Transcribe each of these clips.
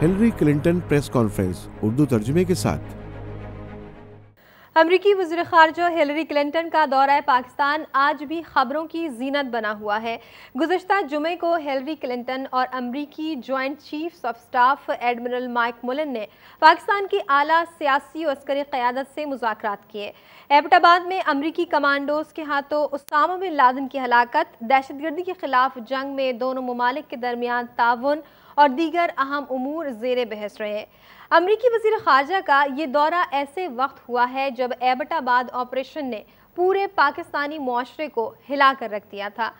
Hillary Clinton press conference Urdu ترجمے کے ساتھ۔ امریکی وزیر خارجہ ہلری کلنٹن کا دورہ پاکستان آج بھی خبروں کی زینت بنا ہوا ہے۔ گزشتہ جمعے کو ہلری کلنٹن اور امریکی joint chief of staff admiral mic ملن نے پاکستان کی اعلیٰ سیاسی و عسکری قیادت سے مذاکرات کیے۔ ایبٹ آباد میں امریکی کمانڈوز کے ہاتھوں اسامہ بن لادن کی ہلاکت، دہشت گردی کے خلاف جنگ میں دونوں ممالک کے درمیان تعاون اور دیگر اہم امور زیر بحث رہے۔ امریکی وزیر خارجہ کا یہ دورہ ایسے وقت ہوا ہے جب ایبٹ آباد آپریشن نے پورے پاکستانی معاشرے کو ہلا کر رکھ دیا تھا۔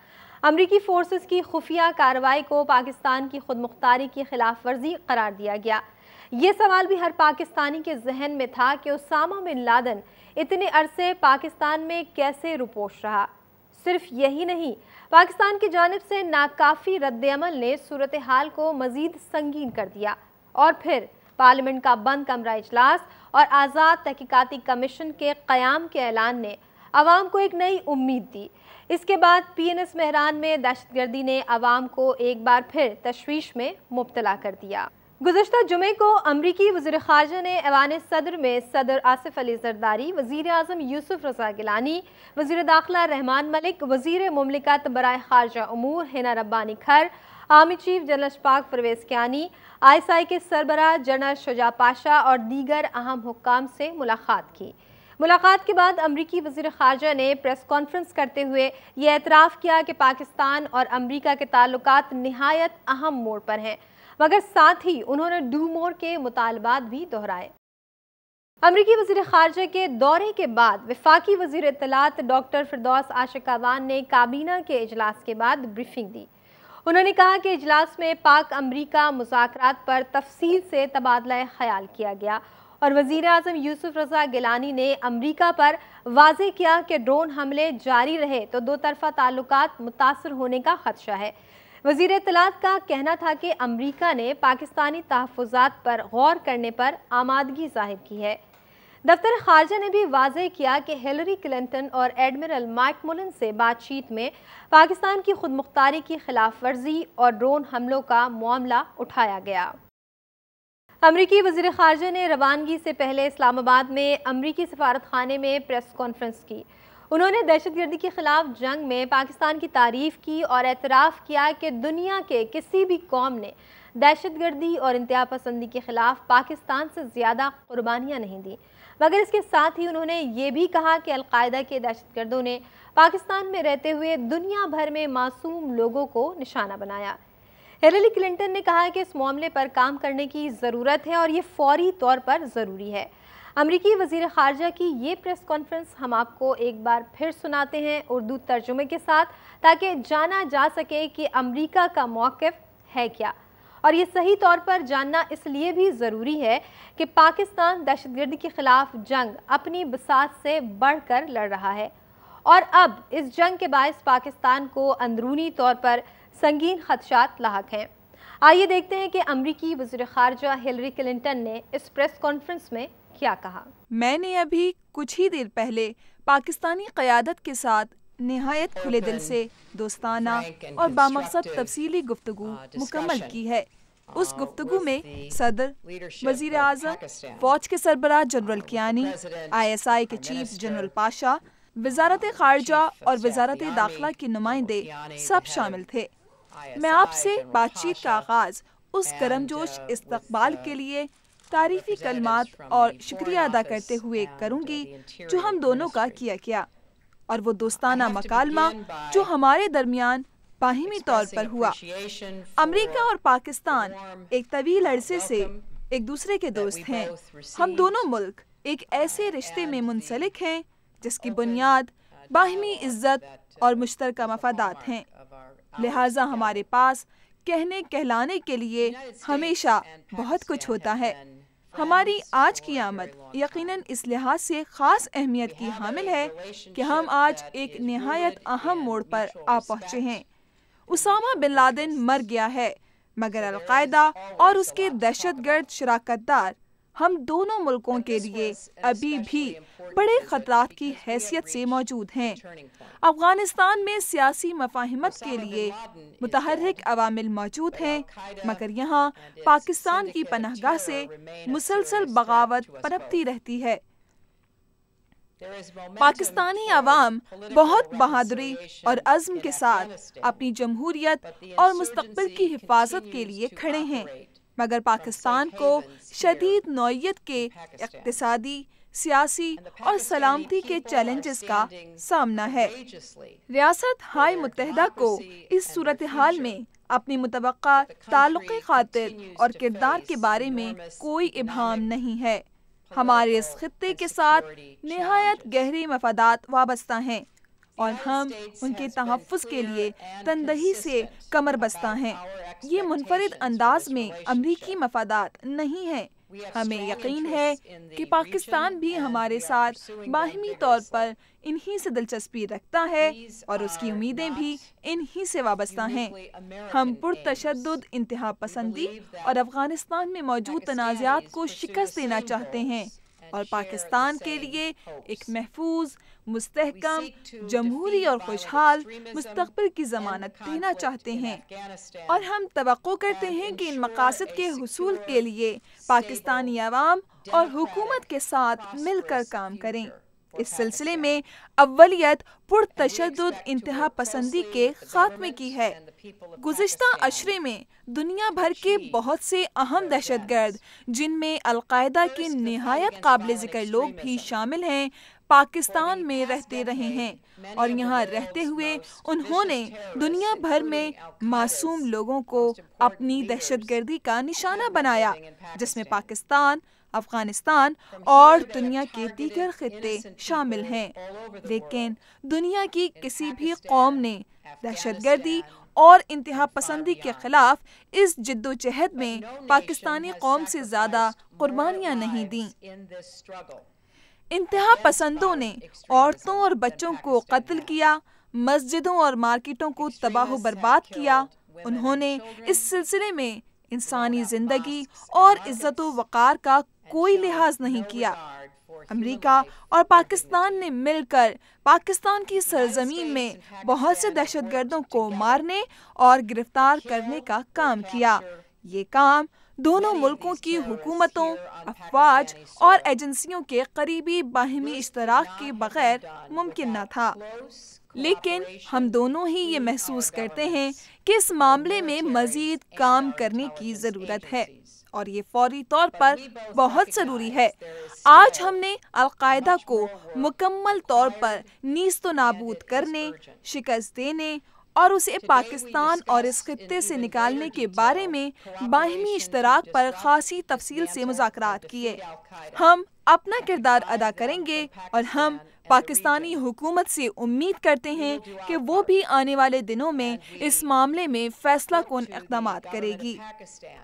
امریکی فورسز کی خفیہ کارروائی کو پاکستان کی خود مختاری کی خلاف ورزی قرار دیا گیا۔ یہ سوال بھی ہر پاکستانی کے ذہن میں تھا کہ اسامہ بن لادن اتنے عرصے پاکستان میں کیسے روپوش رہا۔ صرف یہی نہیں، پاکستان کی جانب سے ناکافی رد عمل نے صورتحال کو مزید سنگین کر دیا، اور پھر پارلیمنٹ کا بند کمرہ اجلاس اور آزاد تحقیقاتی کمیشن کے قیام کے اعلان نے عوام کو ایک نئی امید دی۔ اس کے بعد پی این ایس مہران میں دہشت گردی نے عوام کو ایک بار پھر تشویش میں مبتلا کر دیا۔ گزشتہ جمعے کو امریکی وزیر خارجہ نے ایوان صدر میں صدر آصف علی زرداری، وزیر اعظم یوسف رضا گیلانی، وزیر داخلہ رحمان ملک، وزیر مملکت برائے خارجہ امور Hina Rabbani Khar, army chief general Ashfaq Pervez Kayani, I S I کے سربراہ جنرل شجاع پاشا اور دیگر اہم حکام سے ملاقات کی۔ ملاقات کے بعد امریکی وزیر خارجہ نے پریس کانفرنس کرتے ہوئے یہ اعتراف کیا کہ پاکستان اور امریکہ کے تعلقات نہایت اہم موڑ پر ہیں، مگر ساتھ ہی انہوں نے ڈو مور کے مطالبات بھی دہرائے۔ امریکی وزیر خارجہ کے دورے کے بعد وفاقی وزیر اطلاعات ڈاکٹر فردوس عاشق اعوان نے کابینہ کے اجلاس کے بعد بریفنگ دی۔ انہوں نے کہا کہ اجلاس میں پاک امریکہ مذاکرات پر تفصیل سے تبادلہ خیال کیا گیا، اور وزیر اعظم یوسف رضا گیلانی نے امریکہ پر واضح کیا کہ ڈرون حملے جاری رہے تو دو طرفہ تعلقات متاثر ہونے کا خدشہ ہے۔ وزیر اطلاعات کا کہنا تھا کہ امریکہ نے پاکستانی تحفظات پر غور کرنے پر آمادگی ظاہر کی ہے۔ دفتر خارجہ نے بھی واضح کیا کہ ہلری کلنٹن اور ایڈمرل مائک ملن سے بات چیت میں پاکستان کی خود مختاری کی خلاف ورزی اور ڈرون حملوں کا معاملہ اٹھایا گیا۔ امریکی وزیر خارجہ نے روانگی سے پہلے اسلام آباد میں امریکی سفارت خانے میں پریس کانفرنس کی۔ انہوں نے دہشت گردی کے خلاف جنگ میں پاکستان کی تعریف کی اور اعتراف کیا کہ دنیا کے کسی بھی قوم نے دہشت گردی اور انتہا پسندی کے خلاف پاکستان سے زیادہ قربانیاں نہیں دیں، مگر اس کے ساتھ ہی انہوں نے یہ بھی کہا کہ القاعدہ کے دہشت گردوں نے پاکستان میں رہتے ہوئے دنیا بھر میں معصوم لوگوں کو نشانہ بنایا۔ ہلری کلنٹن نے کہا کہ اس معاملے پر کام کرنے کی ضرورت ہے اور یہ فوری طور پر ضروری ہے۔ امریکی وزیر خارجہ کی یہ پریس کانفرنس ہم آپ کو ایک بار پھر سناتے ہیں اردو ترجمے کے ساتھ، تاکہ جانا جا سکے کہ امریکہ کا موقف ہے کیا، اور یہ صحیح طور پر جاننا اس لیے بھی ضروری ہے کہ پاکستان دہشت گردی کے خلاف جنگ اپنی بساط سے بڑھ کر لڑ رہا ہے، اور اب اس جنگ کے باعث پاکستان کو اندرونی طور پر سنگین خدشات لاحق ہیں۔ آئیے دیکھتے ہیں کہ امریکی وزیر خارجہ ہلری کلنٹن نے اس پریس کانفرنس میں کیا کہا۔ میں نے ابھی کچھ ہی دیر پہلے پاکستانی قیادت کے ساتھ نہایت کھلے دل سے دوستانہ اور بامقصد تفصیلی گفتگو مکمل کی ہے۔ اس گفتگو میں صدر، وزیر اعظم، فوج کے سربراہ general Kayani, I S I کے چیف جنرل پاشا، وزارت خارجہ اور وزارت داخلہ کے نمائندے سب شامل تھے۔ میں آپ سے بات چیت کا آغاز اس گرم جوش استقبال کے لیے تعریفی کلمات اور شکریہ ادا کرتے ہوئے کروں گی جو ہم دونوں کا کیا گیا، اور وہ دوستانہ مکالمہ جو ہمارے درمیان باہمی طور پر ہوا۔ امریکہ اور پاکستان ایک طویل عرصے سے ایک دوسرے کے دوست ہیں۔ ہم دونوں ملک ایک ایسے رشتے میں منسلک ہیں جس کی بنیاد باہمی عزت اور مشترکہ مفادات ہیں، لہٰذا ہمارے پاس کہنے کہلانے کے لیے ہمیشہ بہت کچھ ہوتا ہے۔ ہماری آج کی آمد یقیناً اس لحاظ سے خاص اہمیت کی حامل ہے کہ ہم آج ایک نہایت اہم موڑ پر آ پہنچے ہیں۔ اسامہ بن لادن مر گیا ہے، مگر القاعدہ اور اس کے دہشت گرد شراکت دار ہم دونوں ملکوں کے لیے ابھی بھی بڑے خطرات کی حیثیت سے موجود ہیں۔ افغانستان میں سیاسی مفاہمت کے لیے متحرک عوامل موجود ہیں، مگر یہاں پاکستان کی پناہ گاہ سے مسلسل بغاوت پنپتی رہتی ہے۔ پاکستانی عوام بہت بہادری اور عزم کے ساتھ اپنی جمہوریت اور مستقبل کی حفاظت کے لیے کھڑے ہیں، مگر پاکستان کو شدید نوعیت کے اقتصادی، سیاسی اور سلامتی کے چیلنجز کا سامنا ہے۔ ریاست ہائے متحدہ کو اس صورتحال میں اپنی متوقع تعلق خاطر اور کردار کے بارے میں کوئی ابہام نہیں ہے۔ ہمارے اس خطے کے ساتھ نہایت گہرے مفادات وابستہ ہیں اور ہم ان کے تحفظ کے لیے تندہی سے کمر بستہ ہیں۔ یہ منفرد انداز میں امریکی مفادات نہیں ہیں۔ ہمیں یقین ہے کہ پاکستان بھی ہمارے ساتھ باہمی طور پر انہی سے دلچسپی رکھتا ہے اور اس کی امیدیں بھی انہی سے وابستہ ہیں۔ ہم پرتشدد انتہا پسندی اور افغانستان میں موجود تنازعات کو شکست دینا چاہتے ہیں اور پاکستان کے لیے ایک محفوظ، مستحکم، جمہوری اور خوشحال مستقبل کی ضمانت دینا چاہتے ہیں، اور ہم توقع کرتے ہیں کہ ان مقاصد کے حصول کے لیے پاکستانی عوام اور حکومت کے ساتھ مل کر کام کریں۔ اس سلسلے میں اولیت پرتشدد انتہا پسندی کے خاتمے کی ہے۔ گزشتہ عشرے میں دنیا بھر کے بہت سے اہم دہشت گرد، جن میں القاعدہ کے نہایت قابل ذکر لوگ بھی شامل ہیں، پاکستان میں رہتے رہے ہیں، اور یہاں رہتے ہوئے انہوں نے دنیا بھر میں معصوم لوگوں کو اپنی دہشت گردی کا نشانہ بنایا، جس میں پاکستان، افغانستان اور دنیا کے دیگر خطے شامل ہیں۔ لیکن دنیا کی کسی بھی قوم نے دہشت گردی اور انتہا پسندی کے خلاف اس جد و جہد میں پاکستانی قوم سے زیادہ قربانیاں نہیں دیں۔ انتہا پسندوں نے عورتوں اور بچوں کو قتل کیا، مسجدوں اور مارکیٹوں کو تباہ و برباد کیا۔ انہوں نے اس سلسلے میں انسانی زندگی اور عزت و وقار کا کوئی لحاظ نہیں کیا۔ امریکہ اور پاکستان نے مل کر پاکستان کی سرزمین میں بہت سے دہشت گردوں کو مارنے اور گرفتار کرنے کا کام کیا۔ یہ کام دونوں ملکوں کی حکومتوں، افواج اور ایجنسیوں کے قریبی باہمی اشتراک کے بغیر ممکن نہ تھا۔ لیکن ہم دونوں ہی یہ محسوس کرتے ہیں کہ اس معاملے میں مزید کام کرنے کی ضرورت ہے، اور یہ فوری طور پر بہت ضروری ہے۔ آج ہم نے القاعدہ کو مکمل طور پر نیست و نابود کرنے، شکست دینے اور اسے پاکستان اور اس خطے سے نکالنے کے بارے میں باہمی اشتراک پر خاصی تفصیل سے مذاکرات کیے۔ ہم اپنا کردار ادا کریں گے اور ہم پاکستانی حکومت سے امید کرتے ہیں کہ وہ بھی آنے والے دنوں میں اس معاملے میں فیصلہ کن اقدامات کرے گی۔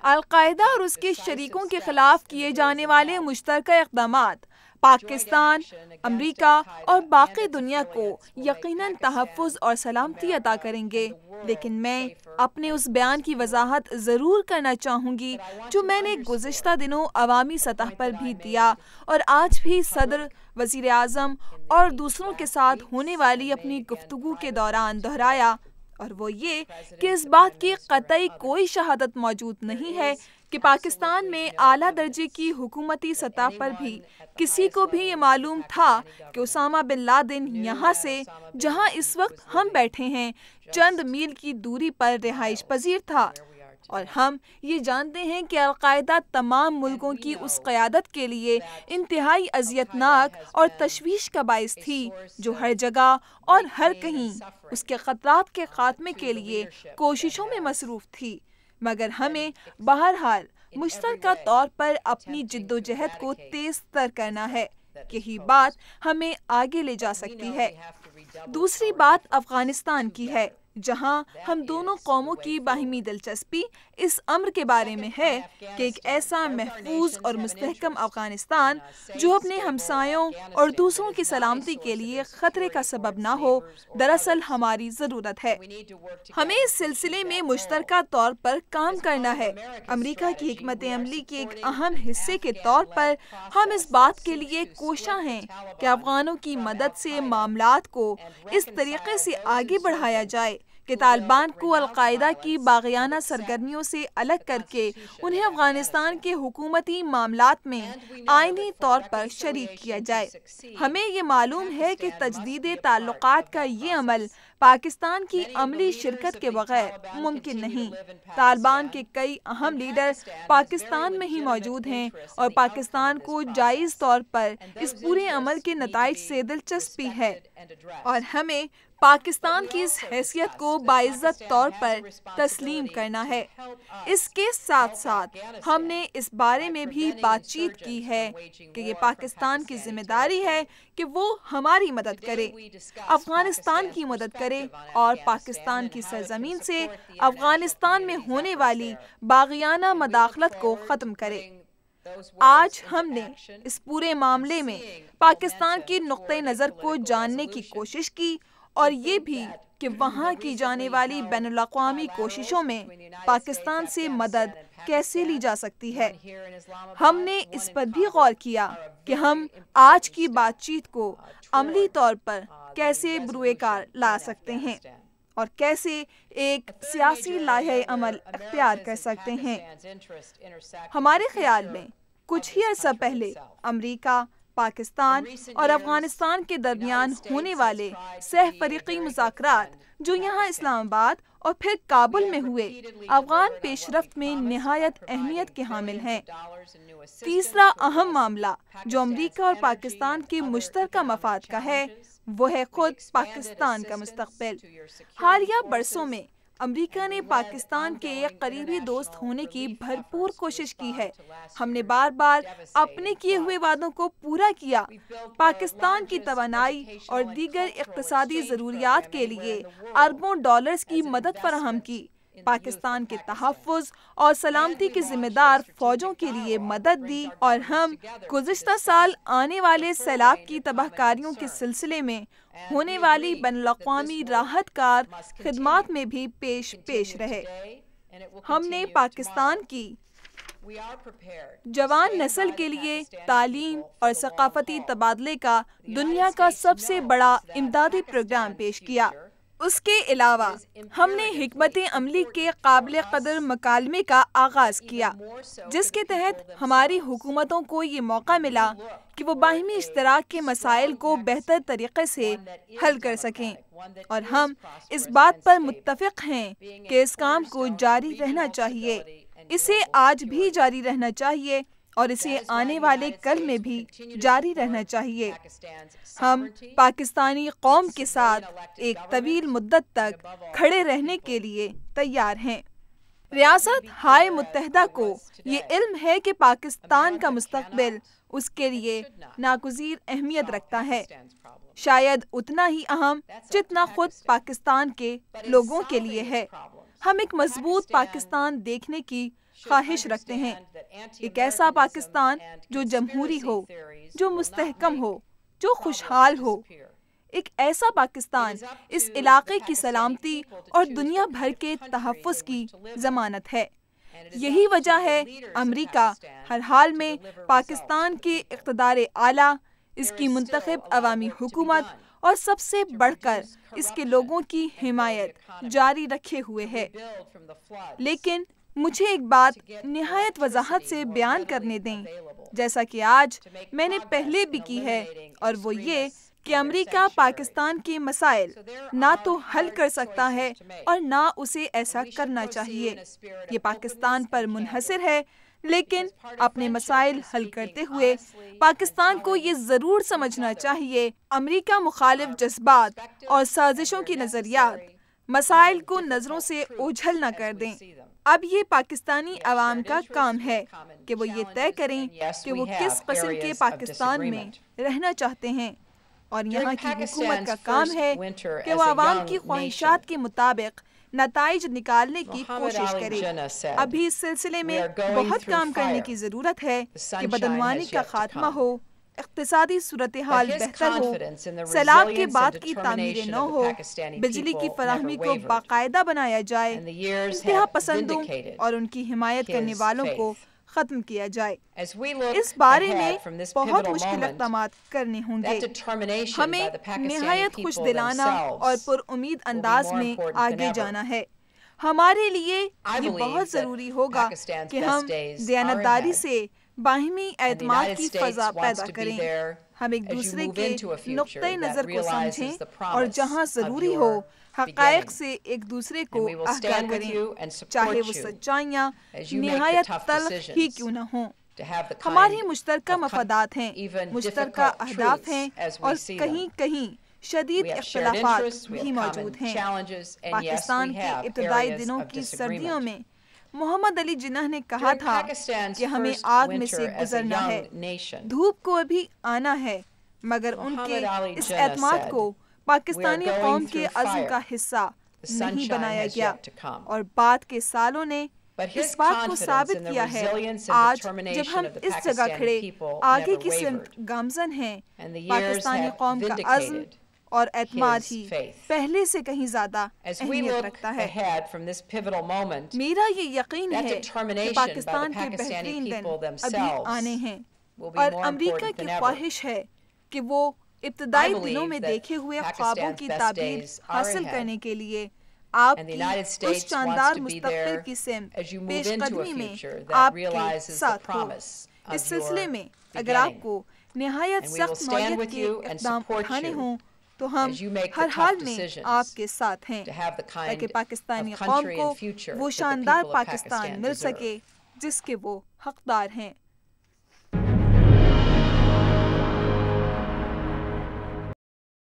القاعدہ اور اس کے شریکوں کے خلاف کیے جانے والے مشترکہ اقدامات پاکستان، امریکہ اور باقی دنیا کو یقیناً تحفظ اور سلامتی عطا کریں گے، لیکن میں اپنے اس بیان کی وضاحت ضرور کرنا چاہوں گی جو میں نے گزشتہ دنوں عوامی سطح پر بھی دیا اور آج بھی صدر، وزیر اعظم اور دوسروں کے ساتھ ہونے والی اپنی گفتگو کے دوران دہرایا، اور وہ یہ کہ اس بات کی قطعی کوئی شہادت موجود نہیں ہے کہ پاکستان میں اعلیٰ درجے کی حکومتی سطح پر بھی کسی کو بھی یہ معلوم تھا کہ اسامہ بن لادن یہاں سے، جہاں اس وقت ہم بیٹھے ہیں، چند میل کی دوری پر رہائش پذیر تھا۔ اور ہم یہ جانتے ہیں کہ القاعدہ تمام ملکوں کی اس قیادت کے لیے انتہائی اذیتناک اور تشویش کا باعث تھی جو ہر جگہ اور ہر کہیں اس کے خطرات کے خاتمے کے لیے کوششوں میں مصروف تھی، مگر ہمیں بہرحال مشترکہ طور پر اپنی جد و جہد کو تیز تر کرنا ہے۔ یہی بات ہمیں آگے لے جا سکتی ہے۔ دوسری بات افغانستان کی ہے۔ جہاں ہم دونوں قوموں کی باہمی دلچسپی اس امر کے بارے میں ہے کہ ایک ایسا محفوظ اور مستحکم افغانستان جو اپنے ہمسایوں اور دوسروں کی سلامتی کے لیے خطرے کا سبب نہ ہو، دراصل ہماری ضرورت ہے۔ ہمیں اس سلسلے میں مشترکہ طور پر کام کرنا ہے۔ امریکہ کی حکمت عملی کے ایک اہم حصے کے طور پر ہم اس بات کے لیے کوشاں ہیں کہ افغانوں کی مدد سے معاملات کو اس طریقے سے آگے بڑھایا جائے کہ طالبان کو القاعدہ کی باغیانہ سرگرمیوں سے الگ کر کے انہیں افغانستان کے حکومتی معاملات میں آئینی طور پر شریک کیا جائے۔ ہمیں یہ معلوم ہے کہ تجدید تعلقات کا یہ عمل پاکستان کی عملی شرکت کے بغیر ممکن نہیں۔ طالبان کے کئی اہم لیڈر پاکستان میں ہی موجود ہیں اور پاکستان کو جائز طور پر اس پورے عمل کے نتائج سے دلچسپی ہے، اور ہمیں پاکستان کی اس حیثیت کو باعزت طور پر تسلیم کرنا ہے۔ اس کے ساتھ ساتھ ہم نے اس بارے میں بھی بات چیت کی ہے کہ یہ پاکستان کی ذمہ داری ہے کہ وہ ہماری مدد کرے، افغانستان کی مدد کرے اور پاکستان کی سرزمین سے افغانستان میں ہونے والی باغیانہ مداخلت کو ختم کرے۔ آج ہم نے اس پورے معاملے میں پاکستان کی نقطۂ نظر کو جاننے کی کوشش کی اور یہ بھی کہ وہاں کی جانے والی بین الاقوامی کوششوں میں پاکستان سے مدد کیسے لی جا سکتی ہے۔ ہم نے اس پر بھی غور کیا کہ ہم آج کی بات چیت کو عملی طور پر کیسے بروئے کار لا سکتے ہیں اور کیسے ایک سیاسی لائحہ عمل اختیار کر سکتے ہیں۔ ہمارے خیال میں کچھ ہی عرصہ پہلے امریکہ، پاکستان اور افغانستان کے درمیان ہونے والے سہ فریقی مذاکرات جو یہاں اسلام آباد اور پھر کابل میں ہوئے، افغان پیش رفت میں نہایت اہمیت کے حامل ہیں۔ تیسرا اہم معاملہ جو امریکہ اور پاکستان کے مشترکہ مفاد کا ہے وہ ہے خود پاکستان کا مستقبل۔ حالیہ برسوں میں امریکہ نے پاکستان کے ایک قریبی دوست ہونے کی بھرپور کوشش کی ہے۔ ہم نے بار بار اپنے کیے ہوئے وعدوں کو پورا کیا، پاکستان کی توانائی اور دیگر اقتصادی ضروریات کے لیے اربوں ڈالرز کی مدد فراہم کی، پاکستان کے تحفظ اور سلامتی کی ذمہ دار فوجوں کے لیے مدد دی، اور ہم گزشتہ سال آنے والے سیلاب کی تباہ کاریوں کے سلسلے میں ہونے والی بین الاقوامی راحت کار خدمات میں بھی پیش رہے۔ ہم نے پاکستان کی جوان نسل کے لیے تعلیم اور ثقافتی تبادلے کا دنیا کا سب سے بڑا امدادی پروگرام پیش کیا۔ اس کے علاوہ ہم نے حکمت عملی کے قابل قدر مکالمے کا آغاز کیا، جس کے تحت ہماری حکومتوں کو یہ موقع ملا کہ وہ باہمی اشتراک کے مسائل کو بہتر طریقے سے حل کر سکیں، اور ہم اس بات پر متفق ہیں کہ اس کام کو جاری رہنا چاہیے، اسے آج بھی جاری رہنا چاہیے اور اسے آنے والے کل میں بھی جاری رہنا چاہیے۔ ہم پاکستانی قوم کے ساتھ ایک طویل مدت تک کھڑے رہنے کے لیے تیار ہیں۔ ریاست ہائے متحدہ کو یہ علم ہے کہ پاکستان کا مستقبل اس کے لیے ناگزیر اہمیت رکھتا ہے، شاید اتنا ہی اہم جتنا خود پاکستان کے لوگوں کے لیے ہے۔ ہم ایک مضبوط پاکستان دیکھنے کی خواہش رکھتے ہیں، ایک ایسا پاکستان جو جمہوری ہو، جو مستحکم ہو، جو خوشحال ہو، ایک ایسا پاکستان اس علاقے کی سلامتی اور دنیا بھر کے تحفظ کی ضمانت ہے۔ یہی وجہ ہے امریکہ ہر حال میں پاکستان کے اقتدار اعلیٰ، اس کی منتخب عوامی حکومت اور سب سے بڑھ کر اس کے لوگوں کی حمایت جاری رکھے ہوئے ہے۔ لیکن مجھے ایک بات نہایت وضاحت سے بیان کرنے دیں، جیسا کہ آج میں نے پہلے بھی کی ہے، اور وہ یہ کہ امریکہ پاکستان کے مسائل نہ تو حل کر سکتا ہے اور نہ اسے ایسا کرنا چاہیے۔ یہ پاکستان پر منحصر ہے، لیکن اپنے مسائل حل کرتے ہوئے پاکستان کو یہ ضرور سمجھنا چاہیے امریکہ مخالف جذبات اور سازشوں کی نظریات مسائل کو نظروں سے اوجھل نہ کر دیں۔ اب یہ پاکستانی عوام کا کام ہے کہ وہ یہ طے کریں کہ وہ کس قسم کے پاکستان میں رہنا چاہتے ہیں۔ اور یہاں کی حکومت کا کام ہے کہ وہ عوام کی خواہشات کے مطابق نتائج نکالنے کی کوشش کرے۔ ابھی اس سلسلے میں بہت کام کرنے کی ضرورت ہے کہ بدعنوانی کا خاتمہ ہو، اقتصادی صورتحال بہتر ہو، سیلاب کے بعد کی تعمیریں نہ ہو، بجلی کی فراہمی کو باقاعدہ بنایا جائے، انتہا پسندوں اور ان کی حمایت کرنے والوں کو ختم کیا جائے۔ اس بارے میں بہت مشکل اقدامات کرنے ہوں گے۔ ہمیں نہایت خوش دلانہ اور پر امید انداز میں آگے جانا ہے۔ ہمارے لیے یہ بہت ضروری ہوگا کہ ہم دیانتداری سے باہمی اعتماد کی فضا پیدا کریں، ہم ایک دوسرے کے نقطۂ نظر کو سمجھیں اور جہاں ضروری ہو حقائق سے ایک دوسرے کو آگاہ کریں، چاہے وہ سچائیاں نہایت تلخ ہی کیوں نہ ہوں۔ ہماری مشترکہ مفادات ہیں، مشترکہ اہداف ہیں اور کہیں کہیں شدید اختلافات بھی موجود ہیں۔ پاکستان کے ابتدائی دنوں کی سردیوں میں محمد علی جناح نے کہا تھا کہ ہمیں آگ میں سے گزرنا ہے، دھوپ کو ابھی آنا ہے، مگر ان کے اس اعتماد کو پاکستانی قوم کے عزم کا حصہ نہیں بنایا گیا، اور بعد کے سالوں نے اس بات کو ثابت کیا ہے۔ آج جب ہم اس جگہ کھڑے آگے کی سمت گامزن ہیں، پاکستانی قوم کا عزم اور اعتماد ہی پہلے سے کہیں زیادہ اہمیت رکھتا ہے۔ میرا یہ یقین ہے کہ پاکستان کے بہترین دن ابھی آنے ہیں، اور امریکہ کی خواہش ہے کہ وہ ابتدائی دنوں میں دیکھے ہوئے خوابوں کی تعبیر حاصل کرنے کے لیے آپ کی اس شاندار مستقبل کی سمت پیش قدمی میں آپ کے ساتھ ہو۔ اس سلسلے میں اگر آپ کو نہایت سخت نوعیت کے اقدام اٹھانے ہوں تو ہم ہر حال میں آپ کے ساتھ ہیں، تاکہ پاکستانی قوم کو وہ شاندار پاکستان مل سکے جس کے وہ حقدار ہیں۔